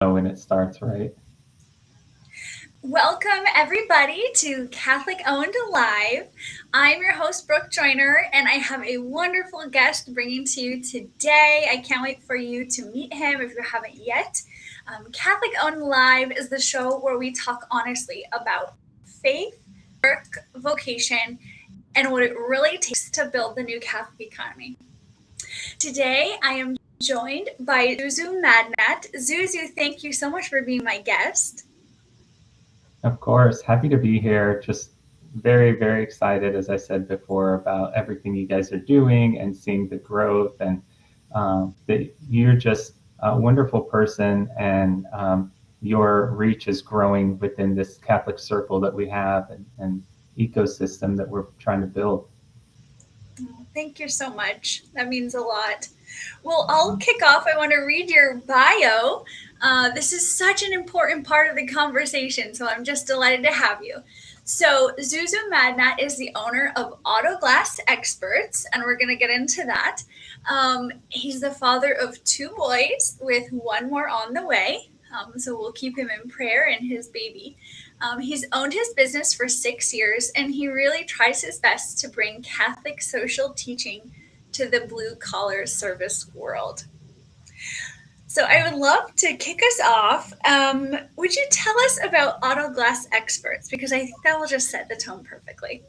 when it starts, right? Welcome, everybody, to Catholic Owned Live. I'm your host, Brooke Joyner, and I have a wonderful guest bringing to you today. I can't wait for you to meet him if you haven't yet. Catholic Owned Live is the show where we talk honestly about faith, work, vocation, and what it really takes to build the new Catholic economy. Today, I am joined by Zuzu Madnat. Zuzu, thank you so much for being my guest. Of course, happy to be here. Just very, very excited, as I said before, about everything you guys are doing and seeing the growth. And that you're just a wonderful person, and your reach is growing within this Catholic circle that we have and ecosystem that we're trying to build. Thank you so much. That means a lot. Well, I'll kick off. I want to read your bio. This is such an important part of the conversation, so I'm just delighted to have you. So, Zuzu Madnat is the owner of Auto Glass Experts, and we're going to get into that. He's the father of two boys, with one more on the way. So, we'll keep him in prayer and his baby. He's owned his business for 6 years, and he really tries his best to bring Catholic social teaching to the blue collar service world. So, I would love to kick us off. Would you tell us about Auto Glass Experts? Because I think that will just set the tone perfectly.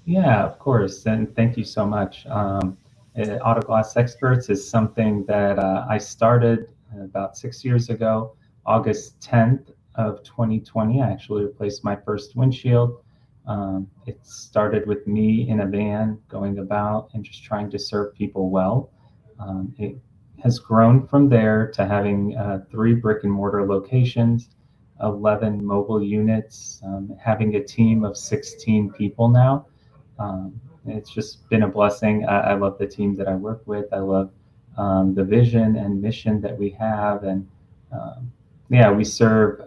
Yeah, of course. And thank you so much. Autoglass Experts is something that I started about 6 years ago, August 10th of 2020. I actually replaced my first windshield. It started with me in a van going about and just trying to serve people well. It has grown from there to having three brick and mortar locations, 11 mobile units, having a team of 16 people now. It's just been a blessing. I love the team that I work with. I love the vision and mission that we have. And yeah, we serve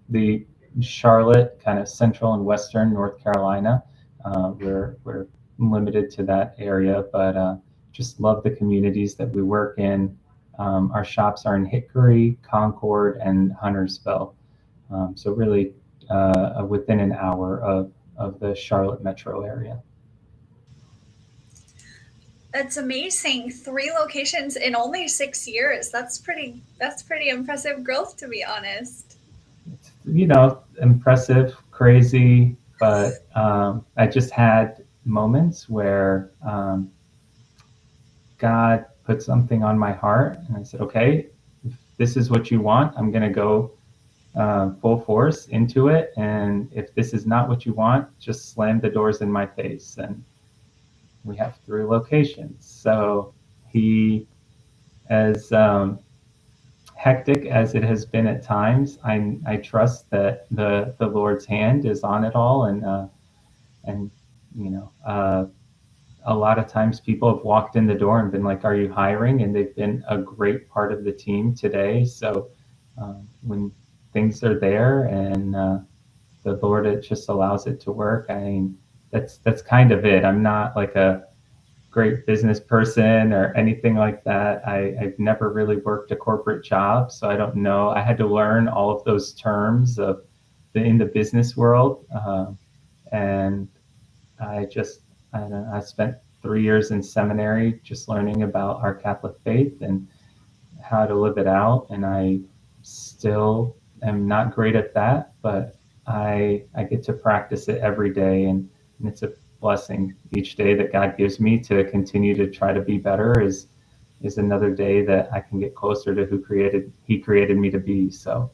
the Charlotte, kind of central and western North Carolina. We're limited to that area, but just love the communities that we work in. Our shops are in Hickory, Concord, and Huntersville. So really within an hour of the Charlotte metro area. That's amazing. Three locations in only 6 years. That's pretty impressive growth, to be honest. It's, impressive, crazy, but I just had moments where God put something on my heart, and I said, okay, if this is what you want, I'm going to go full force into it. And if this is not what you want, just slam the doors in my face. And we have three locations. So he, as hectic as it has been at times, I trust that the Lord's hand is on it all, and you know, a lot of times people have walked in the door and been like, "Are you hiring?" And they've been a great part of the team today. So when things are there and the Lord it just allows it to work, I mean, that's kind of it. I'm not like a great business person or anything like that. I've never really worked a corporate job, so I don't know. I had to learn all of those terms of in the business world, and I don't know, I spent 3 years in seminary just learning about our Catholic faith and how to live it out, and I still am not great at that, but I get to practice it every day, and it's a blessing each day that God gives me to continue to try to be better is another day that I can get closer to who created He created me to be. So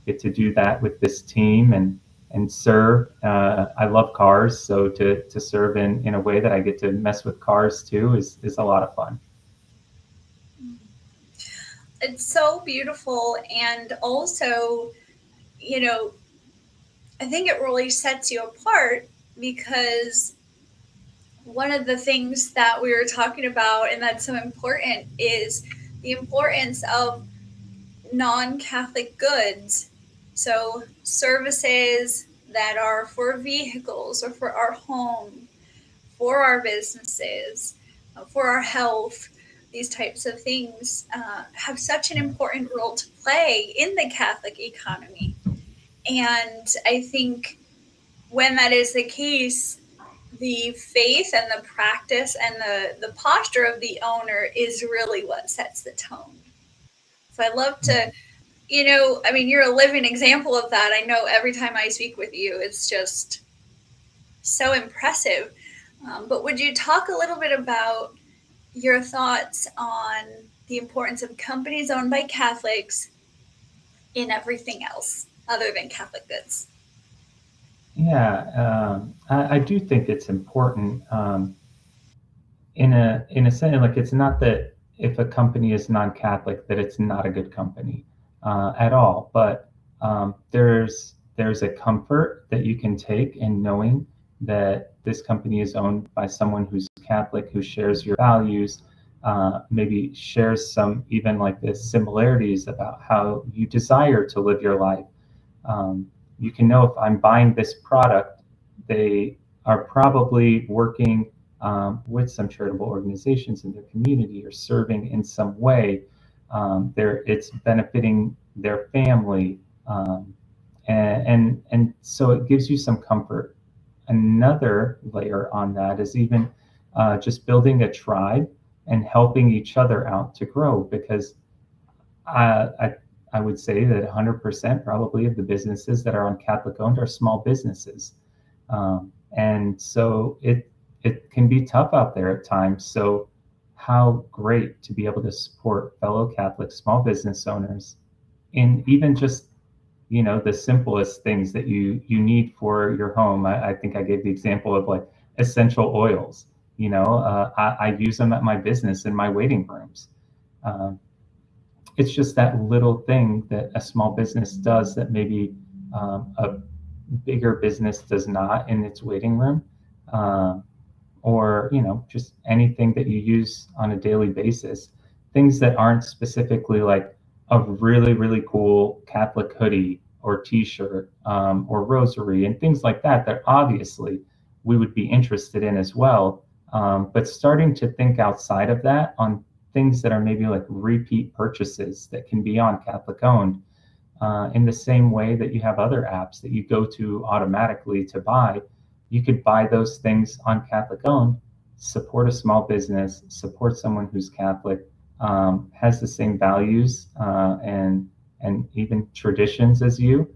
get to do that with this team and serve. I love cars, so to serve in a way that I get to mess with cars too is a lot of fun. It's so beautiful, and also, you know, I think it really sets you apart because one of the things that we were talking about and that's so important is the importance of non Catholic goods. So, services that are for vehicles or for our home, for our businesses, for our health. these types of things have such an important role to play in the Catholic economy. And I think when that is the case, the faith and the practice and the posture of the owner is really what sets the tone. So I love to, I mean, you're a living example of that. I know every time I speak with you, it's just so impressive. But would you talk a little bit about your thoughts on the importance of companies owned by Catholics in everything else other than Catholic goods? Yeah, I do think it's important in a sense. Like, it's not that if a company is non-Catholic that it's not a good company at all, but there's a comfort that you can take in knowing that this company is owned by someone who's Catholic, who shares your values, maybe shares some even like the similarities about how you desire to live your life. You can know if I'm buying this product, they are probably working with some charitable organizations in their community or serving in some way. It's benefiting their family, and so it gives you some comfort. Another layer on that is even just building a tribe and helping each other out to grow, because I would say that 100% probably of the businesses that are on Catholic owned are small businesses. And so it can be tough out there at times. So how great to be able to support fellow Catholic small business owners in even just, the simplest things that you need for your home. I think I gave the example of like essential oils. I use them at my business in my waiting rooms. It's just that little thing that a small business does that maybe a bigger business does not in its waiting room, or just anything that you use on a daily basis. Things that aren't specifically like a really, really cool Catholic hoodie or T-shirt, or rosary and things like that, that obviously we would be interested in as well. But starting to think outside of that on things that are maybe like repeat purchases that can be on Catholic owned, in the same way that you have other apps that you go to automatically to buy. You could buy those things on Catholic owned, support a small business, support someone who's Catholic, has the same values, and even traditions as you.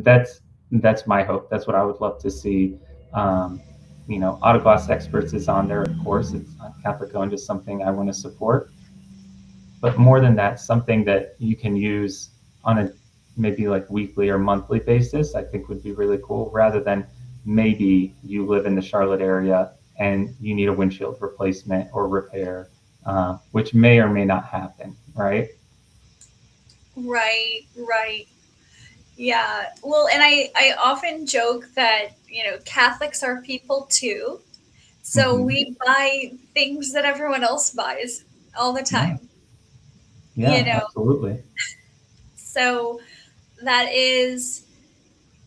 That's my hope. That's what I would love to see. Autoglass Experts is on there, of course. It's Catholic owned, is something I want to support. But more than that, something that you can use on a maybe like weekly or monthly basis, I think would be really cool, rather than maybe you live in the Charlotte area and you need a windshield replacement or repair, which may or may not happen, right? Right. Yeah. Well, and I often joke that, Catholics are people too. So Mm-hmm. we buy things that everyone else buys all the Yeah, time, you yeah, know. absolutely. So that is,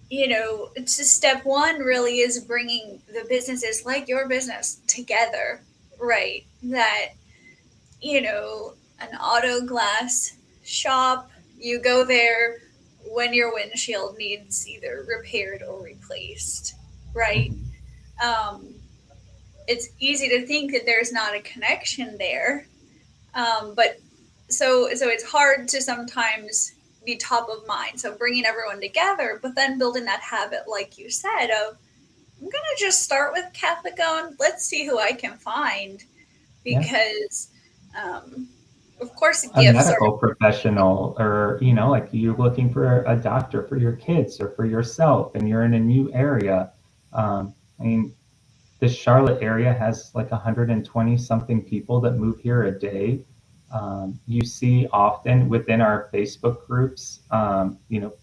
it's just step one really is bringing the businesses like your business together, right? That, an auto glass shop, you go there when your windshield needs either repaired or replaced, right? Mm-hmm. Um, it's easy to think that there's not a connection there, but so it's hard to sometimes be top of mind. So bringing everyone together, but then building that habit, like you said, of I'm gonna just start with Catholic owned. Let's see who I can find, Yeah. because of course A gifts are. medical professional, or like you're looking for a doctor for your kids or for yourself and you're in a new area. I mean, the Charlotte area has like 120 something people that move here a day. You see often within our Facebook groups,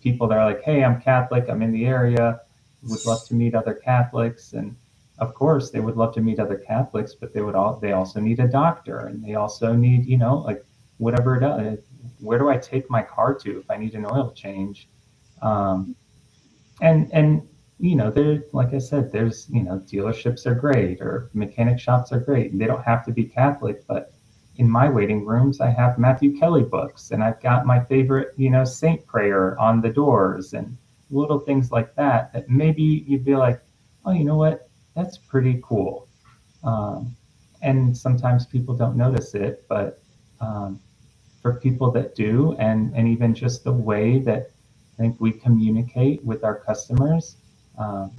people that are like, hey, I'm Catholic, I'm in the area, would love to meet other Catholics. And of course they would love to meet other Catholics, but they also need a doctor, and they also need, like whatever it is. Where do I take my car to if I need an oil change? And there, like I said, there's, dealerships are great or mechanic shops are great. They don't have to be Catholic, but in my waiting rooms, I have Matthew Kelly books and I've got my favorite, saint prayer on the doors and little things like that, that maybe you'd be like, oh, you know what? That's pretty cool. Um, and sometimes people don't notice it, but um, for people that do, and even just the way that I think we communicate with our customers, um,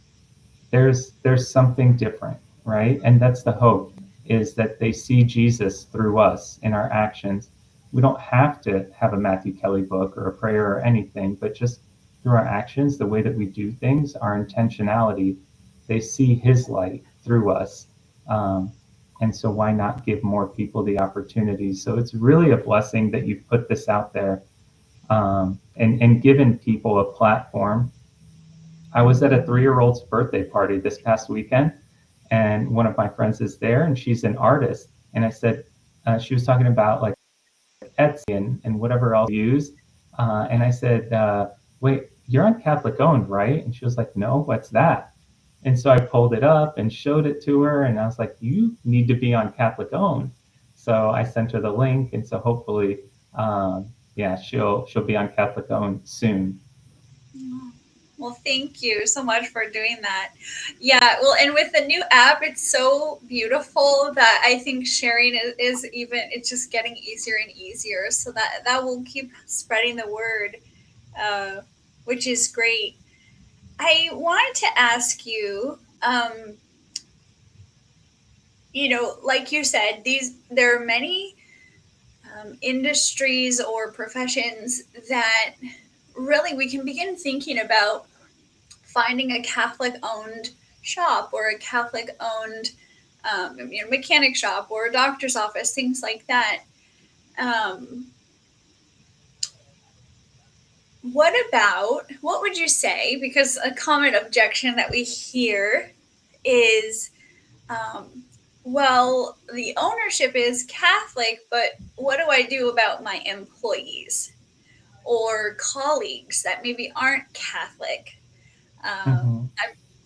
there's something different, right? And that's the hope, is that they see Jesus through us in our actions. We don't have to have a Matthew Kelly book or a prayer or anything, but just through our actions, the way that we do things, our intentionality, they see his light through us. Um, and so why not give more people the opportunity? So it's really a blessing that you've put this out there, and given people a platform. I was at a 3-year-old's birthday party this past weekend, and one of my friends is there, and she's an artist. And I said, she was talking about like Etsy and whatever else you use. And I said, wait, you're on Catholic owned, right? And she was like, no, what's that? And so I pulled it up and showed it to her, and I was like, you need to be on Catholic owned. So I sent her the link, and so hopefully, yeah, she'll be on Catholic owned soon. Well, thank you so much for doing that. Yeah, well, and with the new app, it's so beautiful that I think sharing is even, it's just getting easier and easier. So that will keep spreading the word, uh, which is great. I wanted to ask you, like you said, there are many industries or professions that really we can begin thinking about finding a Catholic owned shop or a Catholic owned mechanic shop or a doctor's office, things like that. Um, what would you say? Because a common objection that we hear is, um, well, the ownership is Catholic, but what do I do about my employees or colleagues that maybe aren't Catholic? Mhm.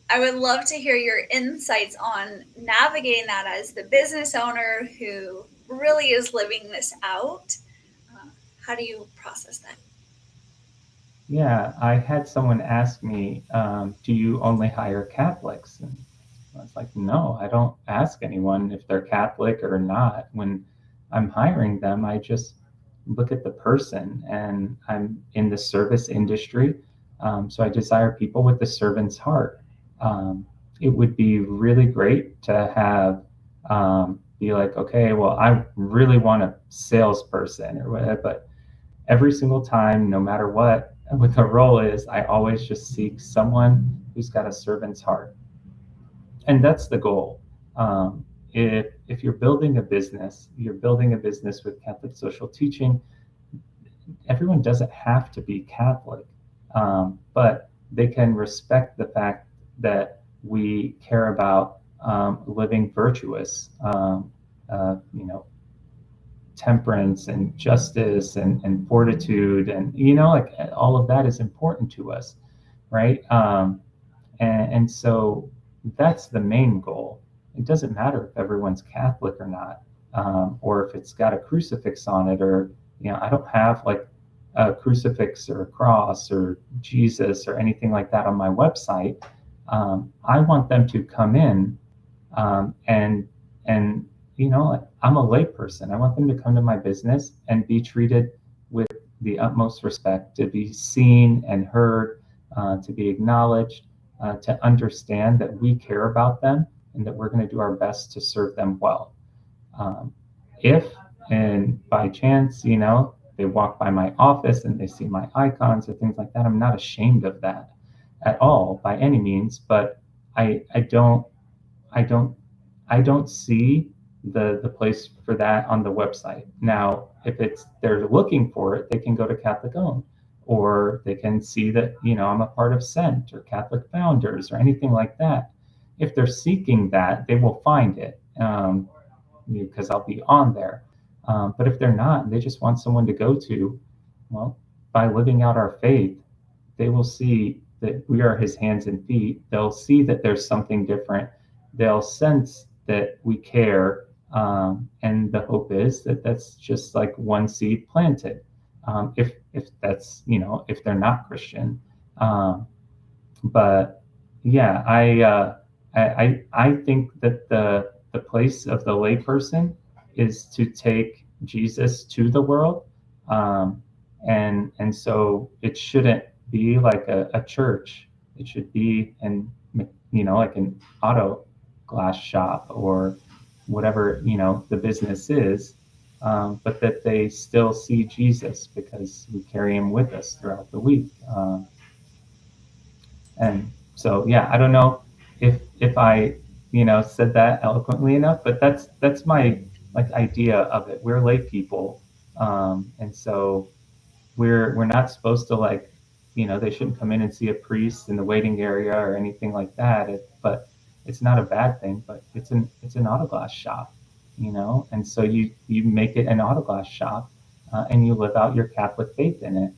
I would love to hear your insights on navigating that as the business owner who really is living this out. Uh, how do you process that? Yeah, I had someone ask me, do you only hire Catholics? And I was like, no, I don't ask anyone if they're Catholic or not. When I'm hiring them, I just look at the person, and I'm in the service industry. So I desire people with the servant's heart. It would be really great to have, be like, okay, well, I really want a salesperson or whatever, but every single time, no matter what the role is, I always just seek someone who's got a servant's heart, and that's the goal. If you're building a business, you're building a business with Catholic social teaching. Everyone doesn't have to be Catholic, but they can respect the fact that we care about living virtuous, temperance and justice and fortitude, and like all of that is important to us, right? And so that's the main goal. It doesn't matter if everyone's Catholic or not, or if it's got a crucifix on it, or I don't have like a crucifix or a cross or Jesus or anything like that on my website. I want them to come in, and I'm a layperson. I want them to come to my business and be treated with the utmost respect, to be seen and heard, to be acknowledged, to understand that we care about them and that we're going to do our best to serve them well. Um, if and by chance, they walk by my office and they see my icons or things like that, I'm not ashamed of that at all by any means. But I don't I don't I don't see the place for that on the website. Now, if it's they're looking for it, they can go to Catholic Owned, or they can see that I'm a part of Sent or Catholic Founders or anything like that. If they're seeking that, they will find it, because I'll be on there. But if they're not, they just want someone to go to. Well, by living out our faith, they will see that we are his hands and feet, they'll see that there's something different. They'll sense that we care. And the hope is that that's just like one seed planted. If that's, if they're not Christian. But yeah, I think that the place of the layperson is to take Jesus to the world. And so it shouldn't be like a church. It should be like an auto glass shop or whatever, the business is. But that they still see Jesus because we carry him with us throughout the week. And so, yeah, I don't know if I, said that eloquently enough, but that's my like idea of it. We're lay people, and so we're not supposed to like, they shouldn't come in and see a priest in the waiting area or anything like that. But it's not a bad thing. But it's an autoglass shop, and so you make it an autoglass shop, and you live out your Catholic faith in it.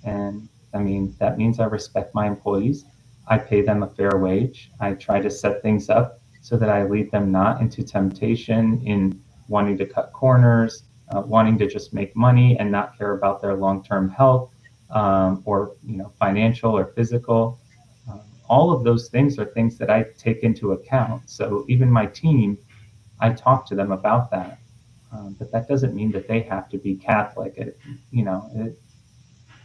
And I mean, that means I respect my employees. I pay them a fair wage. I try to set things up so that I lead them not into temptation in wanting to cut corners, wanting to just make money and not care about their long-term health, or financial or physical. All of those things are things that I take into account. So even my team, I talk to them about that. But that doesn't mean that they have to be Catholic.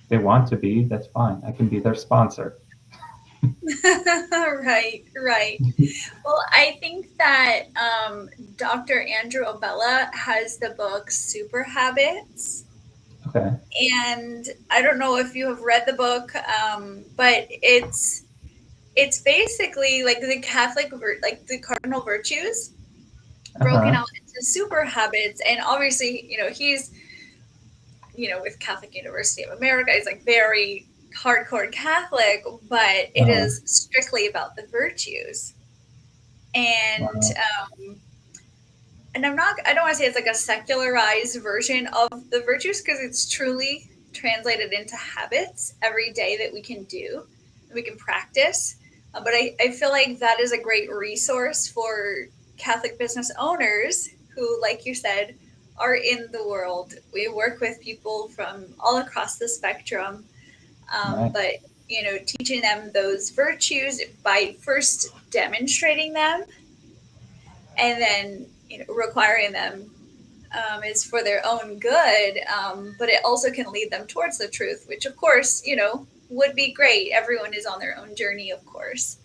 They want to be, that's fine. I can be their sponsor. Right, right. Well, I think that Dr. Andrew Obella has the book Super Habits. Okay. And I don't know if you have read the book, but it's basically like the Catholic, like the cardinal virtues broken out into super habits. And obviously, he's, with Catholic University of America, he's like very hardcore Catholic, but it is strictly about the virtues. And and I don't want to say it's like a secularized version of the virtues, because it's truly translated into habits every day that we can do, we can practice. But I feel like that is a great resource for Catholic business owners who, like you said, are in the world. We work with people from all across the spectrum. Right. But, teaching them those virtues by first demonstrating them and then, requiring them is for their own good. But it also can lead them towards the truth, which, of course, would be great. Everyone is on their own journey, of course.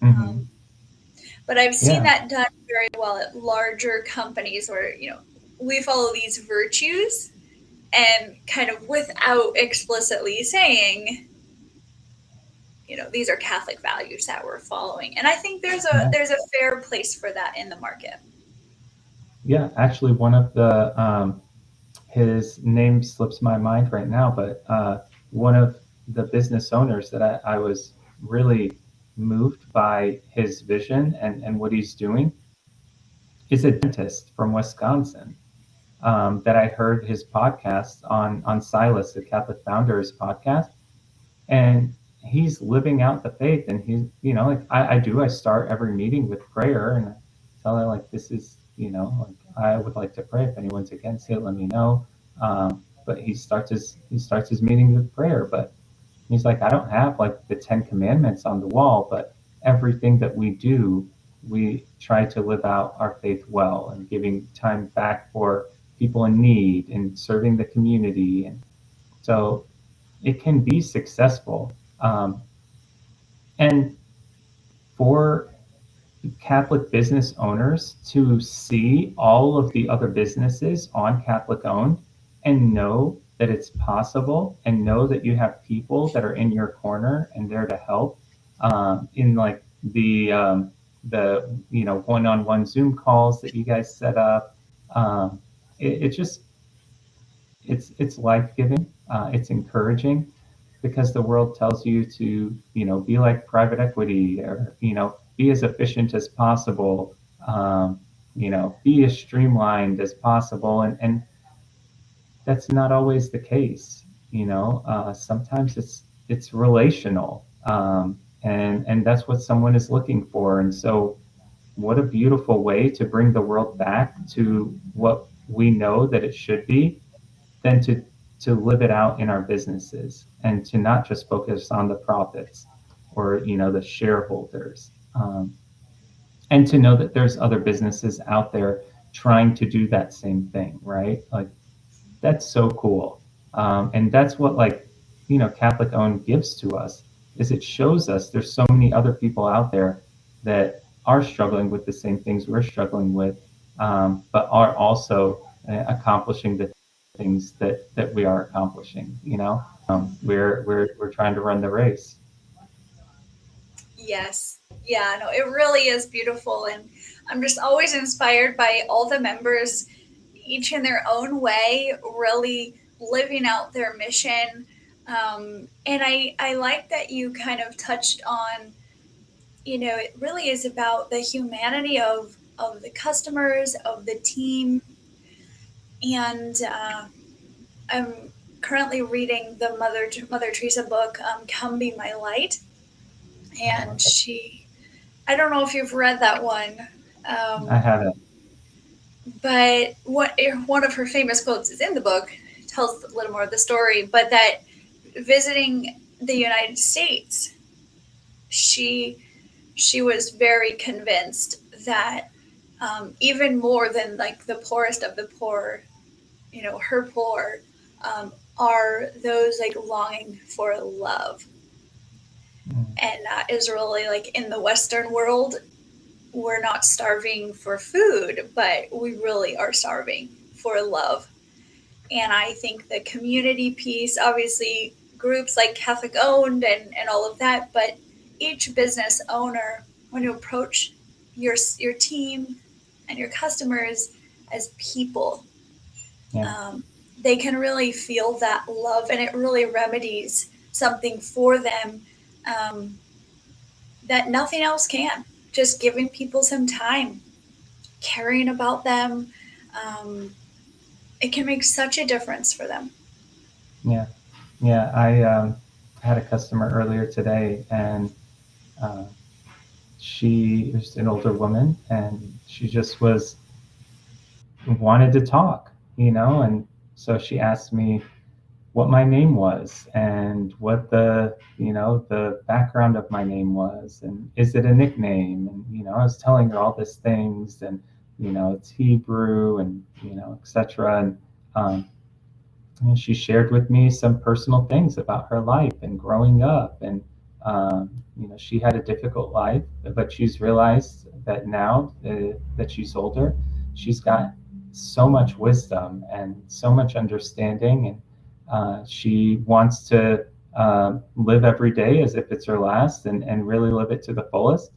Mm-hmm. But I've seen that done very well at larger companies where, we follow these virtues and kind of without explicitly saying, these are Catholic values that we're following. And I think there's a fair place for that in the market. Yeah, actually, one of the his name slips my mind right now, but one of the business owners that I was really moved by his vision and what he's doing is a dentist from Wisconsin. That I heard his podcast on Silas, the Catholic Founders podcast, and he's living out the faith. And he's, like I start every meeting with prayer, and I tell her like, this is, like I would like to pray. If anyone's against it, let me know. But he starts his meeting with prayer. But he's like, I don't have like the 10 commandments on the wall, but everything that we do, we try to live out our faith well, and giving time back for people in need and serving the community. And so it can be successful. And for Catholic business owners to see all of the other businesses on Catholic owned and know that it's possible, and know that you have people that are in your corner and there to help, in like the one-on-one Zoom calls that you guys set up. It's life-giving. It's encouraging, because the world tells you to, be like private equity, or, be as efficient as possible, be as streamlined as possible. And that's not always the case. Sometimes it's relational. And that's what someone is looking for. And so, what a beautiful way to bring the world back to what we know that it should be, than to live it out in our businesses, and to not just focus on the profits, or the shareholders, and to know that there's other businesses out there trying to do that same thing, right? Like, that's so cool. And that's what, like, Catholic Owned gives to us, is it shows us there's so many other people out there that are struggling with the same things we're struggling with, but are also accomplishing the things that we are accomplishing. We're trying to run the race. Yes. Yeah, no, it really is beautiful. And I'm just always inspired by all the members, each in their own way, really living out their mission. And I like that you kind of touched on, it really is about the humanity of the customers, of the team. And I'm currently reading the Mother Teresa book, Come Be My Light. And I don't know if you've read that one. I haven't. But one of her famous quotes is in the book, tells a little more of the story, but that visiting the United States, she was very convinced that even more than like the poorest of the poor, her poor, are those like longing for love. And that is really like in the Western world, we're not starving for food, but we really are starving for love. And I think the community piece, obviously, groups like Catholic Owned and all of that, but each business owner, when you approach your team and your customers as people, Yeah. they can really feel that love, and it really remedies something for them, that nothing else can. Just giving people some time, caring about them, it can make such a difference for them. Yeah. Yeah. I had a customer earlier today, and uh, she was an older woman, and she just wanted to talk, and so she asked me what my name was, and what the background of my name was, and is it a nickname, and I was telling her all these things, and it's Hebrew, and etc. And she shared with me some personal things about her life and growing up, and she had a difficult life, but she's realized that now that she's older, she's got so much wisdom and so much understanding, and she wants to live every day as if it's her last, and really live it to the fullest.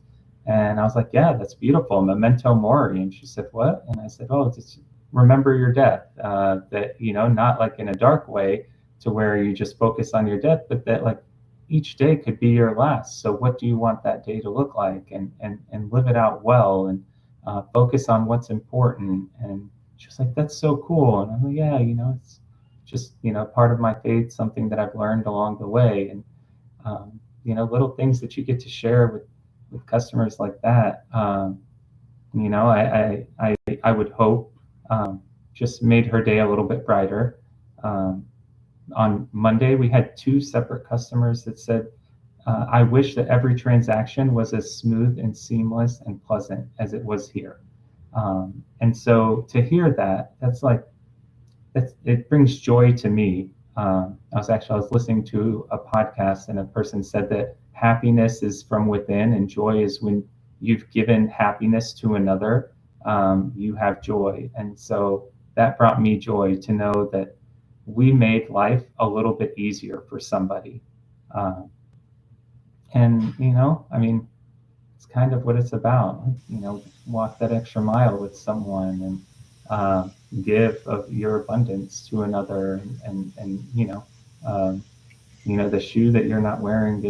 And I was like, yeah, that's beautiful. Memento mori. And she said, what? And I said, oh, just remember your death. That, not like in a dark way to where you just focus on your death, but that like each day could be your last. So what do you want that day to look like? And live it out well, and focus on what's important. And she's like, that's so cool. And I'm like, yeah, it's just, part of my faith, something that I've learned along the way. And, little things that you get to share with customers like that. I would hope just made her day a little bit brighter. On Monday, we had two separate customers that said, I wish that every transaction was as smooth and seamless and pleasant as it was here. And so to hear that, it brings joy to me. I was listening to a podcast, and a person said that happiness is from within, and joy is when you've given happiness to another, you have joy. And so that brought me joy to know that we made life a little bit easier for somebody. And, it's kind of what it's about, walk that extra mile with someone, and give of your abundance to another. And the shoe that you're not wearing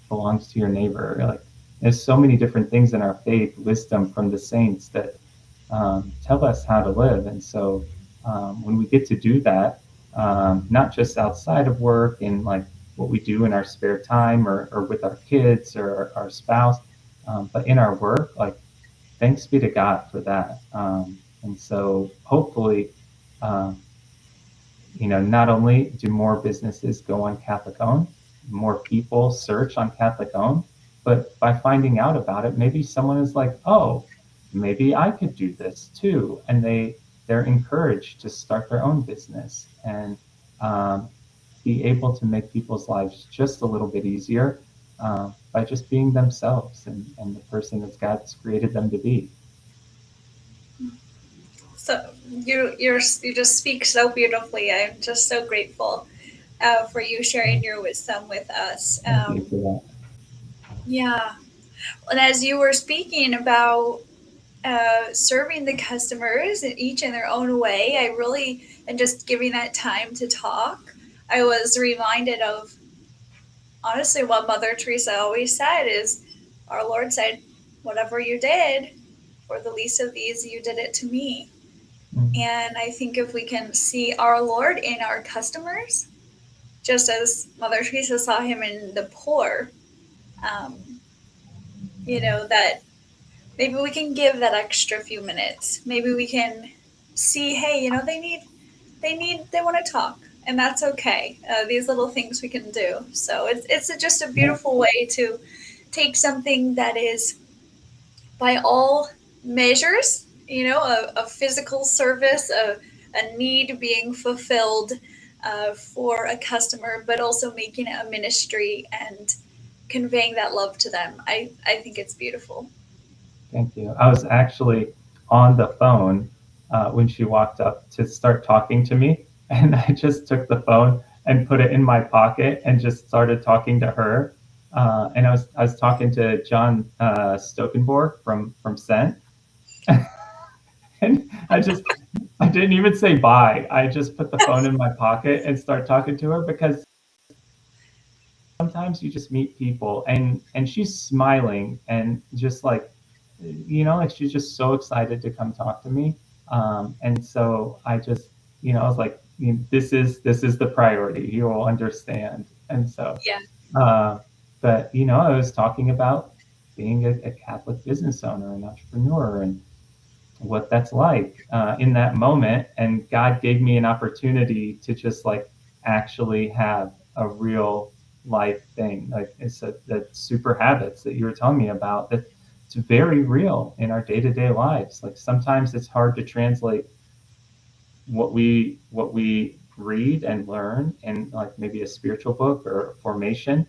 belongs to your neighbor. Like, there's so many different things in our faith, wisdom from the saints that tell us how to live. And so when we get to do that, not just outside of work and like, what we do in our spare time or with our kids or our spouse. But in our work, like, thanks be to God for that. And so hopefully, um, not only do more businesses go on Catholic owned, more people search on Catholic owned, but by finding out about it, maybe someone is like, oh, maybe I could do this too. And they're encouraged to start their own business and be able to make people's lives just a little bit easier by just being themselves and the person that God's created them to be. So you just speak so beautifully. I'm just so grateful for you sharing your wisdom with us. Thank you for that. Yeah, and as you were speaking about serving the customers each in their own way, I really, and just giving that time to talk, I was reminded of honestly what Mother Teresa always said is, our Lord said, whatever you did for the least of these, you did it to me. And I think if we can see our Lord in our customers, just as Mother Teresa saw him in the poor, um, that maybe we can give that extra few minutes. Maybe we can see, hey, they want to talk, and that's okay. These little things we can do. So it's just a beautiful way to take something that is by all measures, a physical service, a need being fulfilled for a customer, but also making it a ministry and conveying that love to them. I think it's beautiful. Thank you. I was actually on the phone when she walked up to start talking to me, and I just took the phone and put it in my pocket and just started talking to her. And I was talking to John Stokenborg from Scent, and I didn't even say bye. I just put the phone in my pocket and start talking to her, because sometimes you just meet people and she's smiling and just like, like she's just so excited to come talk to me. And so I just, I was like, this is the priority. You will understand. And so, Yeah. But I was talking about being a Catholic business owner, an entrepreneur, and what that's like in that moment. And God gave me an opportunity to just like actually have a real life thing. Like it's the super habits that you were telling me about, that it's very real in our day-to-day lives. Like sometimes it's hard to translate what we read and learn in like maybe a spiritual book or formation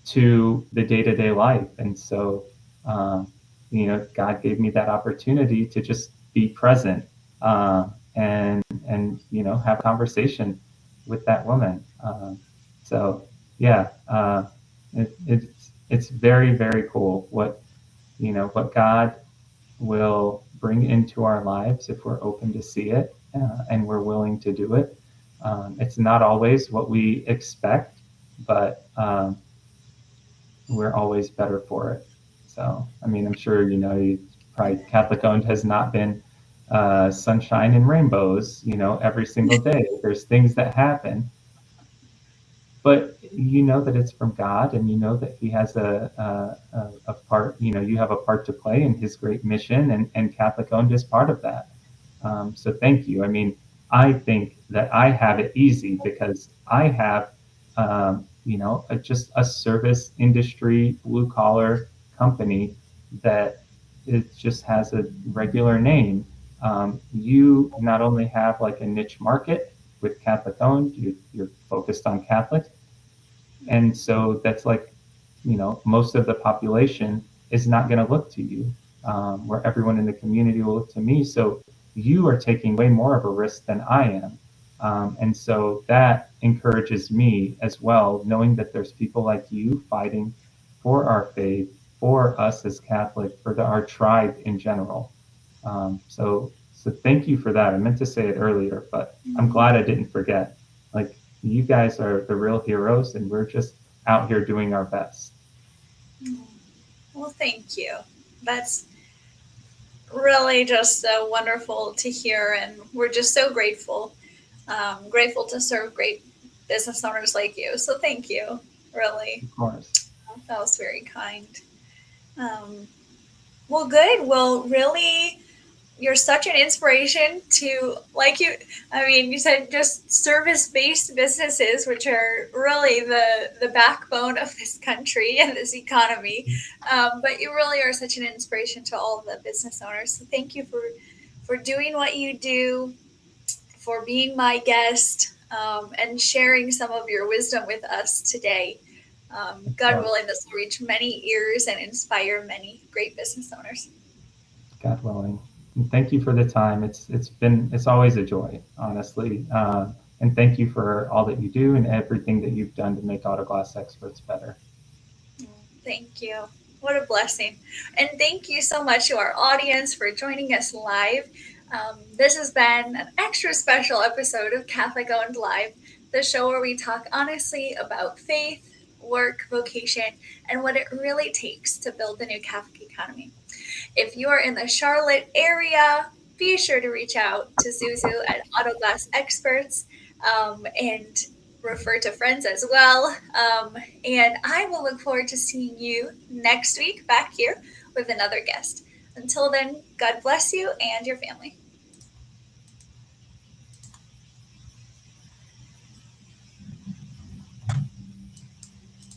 to the day-to-day life. And so God gave me that opportunity to just be present and have a conversation with that woman. So yeah, it's very, very cool what God will bring into our lives if we're open to see it and we're willing to do it. It's not always what we expect, but we're always better for it. So, I mean, I'm sure probably Catholic owned has not been sunshine and rainbows, every single day. There's things that happen, but you know that it's from God, and you know that He has a part. You have a part to play in His great mission, and Catholic owned is part of that. So, thank you. I mean, I think that I have it easy because I have, just a service industry, blue collar company that it just has a regular name. You not only have like a niche market with Catholic owned, you're focused on Catholics. And so that's like, most of the population is not going to look to you, where everyone in the community will look to me. So you are taking way more of a risk than I am. And so that encourages me as well, knowing that there's people like you fighting for our faith, for us as Catholic, for our tribe in general. So thank you for that. I meant to say it earlier, but I'm glad I didn't forget. Like, you guys are the real heroes, and we're just out here doing our best. Well, thank you. That's really just wonderful to hear, and we're just so grateful. Grateful to serve great business owners like you. So thank you. Really, Of course. that was very kind. Um, well, good. Well, really, you're such an inspiration to like you. I mean, you said just service-based businesses, which are really the backbone of this country and this economy. But you really are such an inspiration to all of the business owners. So thank you for doing what you do, for being my guest, and sharing some of your wisdom with us today. Of God course. willing, this will reach many ears and inspire many great business owners. God willing. And thank you for the time. It's always a joy, honestly. And thank you for all that you do and everything that you've done to make Autoglass Experts better. Thank you. What a blessing. And thank you so much to our audience for joining us live. This has been an extra special episode of Catholic Owned Live, the show where we talk honestly about faith, work, vocation, and what it really takes to build the new Catholic economy. If you are in the Charlotte area, be sure to reach out to Zuzu at Autoglass Experts, and refer to friends as well. And I will look forward to seeing you next week back here with another guest. Until then, God bless you and your family.